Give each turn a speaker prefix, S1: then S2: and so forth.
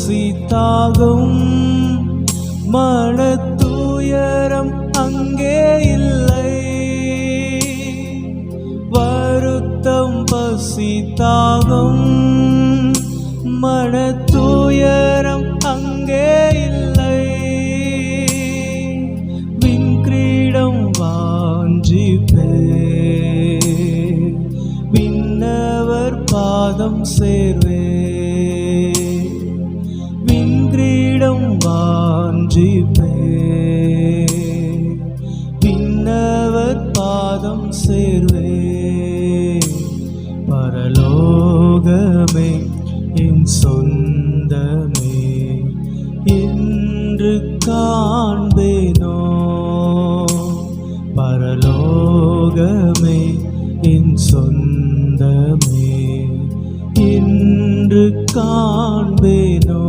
S1: பசி தாகம் மனத்துயரம் அங்கே இல்லை. வருத்தம் பசி தாகம் மனத்துயரம் அங்கே இல்லை. விண்கிரீடம் வாஞ்சிப்பே விண்ணவர் பாதம் சேர்வே. விண்கிரீடம் வாஞ்சிப்பே விண்ணவர் பாதம் சேர்வே. பரலோகமே என் சொந்தமே என்று காண்பேனோ. பரலோகமே என் சொந்தமே என்று காண்பேனோ.